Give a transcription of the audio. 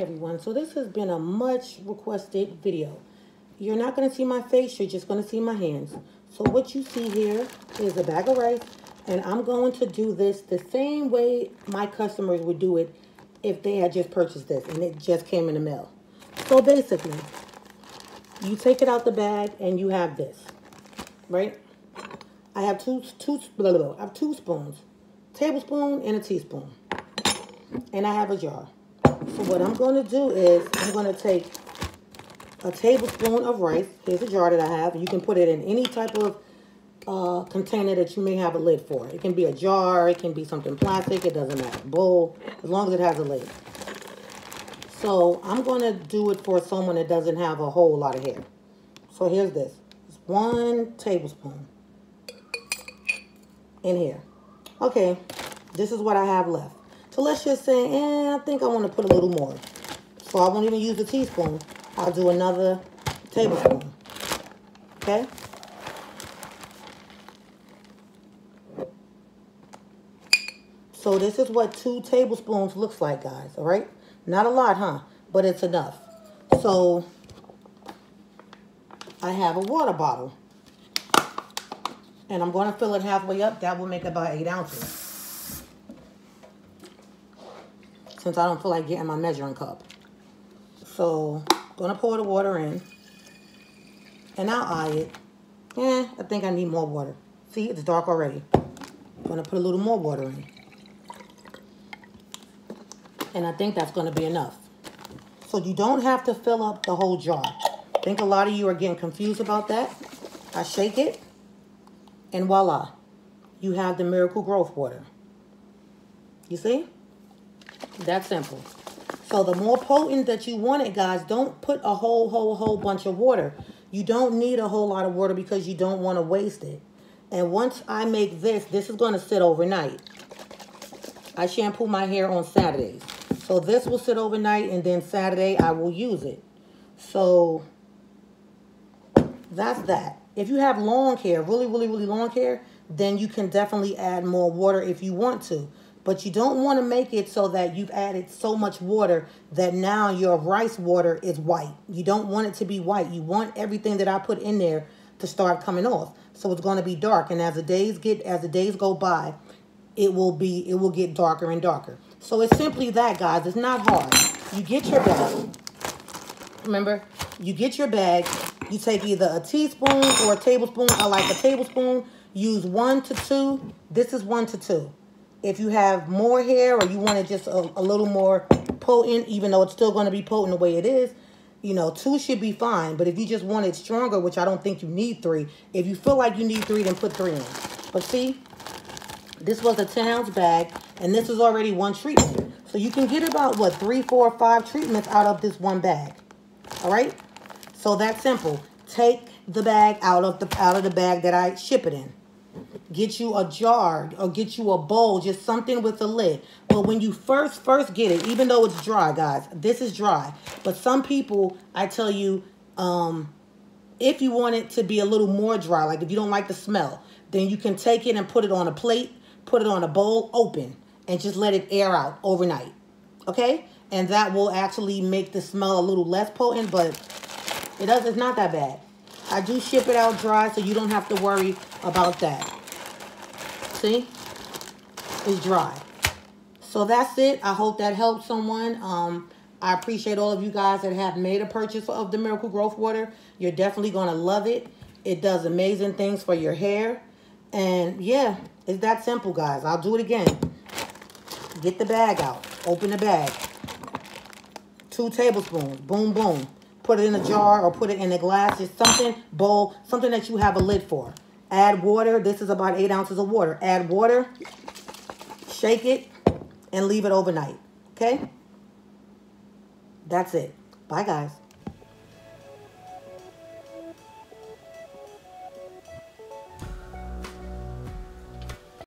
everyone. So this has been a much requested video. You're not going to see my face, you're just going to see my hands. So what you see here is a bag of rice, and I'm going to do this the same way my customers would do it if they had just purchased this and it just came in the mail. So basically, you take it out the bag and you have this, right? I have two spoons, tablespoon and a teaspoon, and I have a jar. So what I'm going to do is I'm going to take a tablespoon of rice. Here's a jar that I have. You can put it in any type of container that you may have a lid for. It can be a jar, it can be something plastic, it doesn't matter. Bowl, as long as it has a lid. So I'm going to do it for someone that doesn't have a whole lot of hair. So here's this. It's 1 tablespoon in here. Okay, this is what I have left. So let's just say, I think I want to put a little more. So I won't even use a teaspoon. I'll do another tablespoon. Okay? So this is what 2 tablespoons looks like, guys. All right? Not a lot, huh? But it's enough. So I have a water bottle. And I'm going to fill it halfway up. That will make about 8 ounces. Since I don't feel like getting my measuring cup. So I'm going to pour the water in. And I'll eye it. I think I need more water. See, it's dark already. I'm going to put a little more water in. And I think that's going to be enough. So you don't have to fill up the whole jar. I think a lot of you are getting confused about that. I shake it. And voila. You have the Miracle Growth water. You see? That's simple. So the more potent that you want it, guys, don't put a whole bunch of water. You don't need a whole lot of water because you don't want to waste it. And once I make this is going to sit overnight. I shampoo my hair on Saturdays. So this will sit overnight, and then Saturday I will use it. So that's that. If you have long hair, really long hair, then you can definitely add more water if you want to. But you don't want to make it so that you've added so much water that now your rice water is white. You don't want it to be white. You want everything that I put in there to start coming off. So it's going to be dark. And as the days go by, it will get darker and darker. So it's simply that, guys. It's not hard. You get your bag. Remember, you get your bag. You take either a teaspoon or a tablespoon. I like a tablespoon. Use 1 to 2. This is 1 to 2. If you have more hair or you want it just a little more potent, even though it's still going to be potent the way it is, 2 should be fine. But if you just want it stronger, which I don't think you need 3, if you feel like you need 3, then put 3 in. But see, this was a 10-ounce bag, and this is already 1 treatment. So you can get about, 3, 4, 5 treatments out of this 1 bag. All right? So that's simple. Take the bag out of the bag that I ship it in. Get you a jar or get you a bowl, just something with a lid. But when you first get it, even though it's dry, guys, this is dry. But some people, I tell you, if you want it to be a little more dry, like if you don't like the smell, then you can take it and put it on a plate, put it on a bowl, open, and just let it air out overnight. Okay? And that will actually make the smell a little less potent, but it's not that bad. I do ship it out dry, so you don't have to worry about that. See? It's dry. So that's it. I hope that helps someone. I appreciate all of you guys that have made a purchase of the Miracle Growth Water. You're definitely going to love it. It does amazing things for your hair. And yeah, it's that simple, guys. I'll do it again. Get the bag out. Open the bag. 2 tablespoons. Boom, boom. Put it in a jar or put it in a glass. It's something, bowl, something that you have a lid for. Add water. This is about 8 ounces of water. Add water. Shake it. And leave it overnight. Okay? That's it. Bye, guys.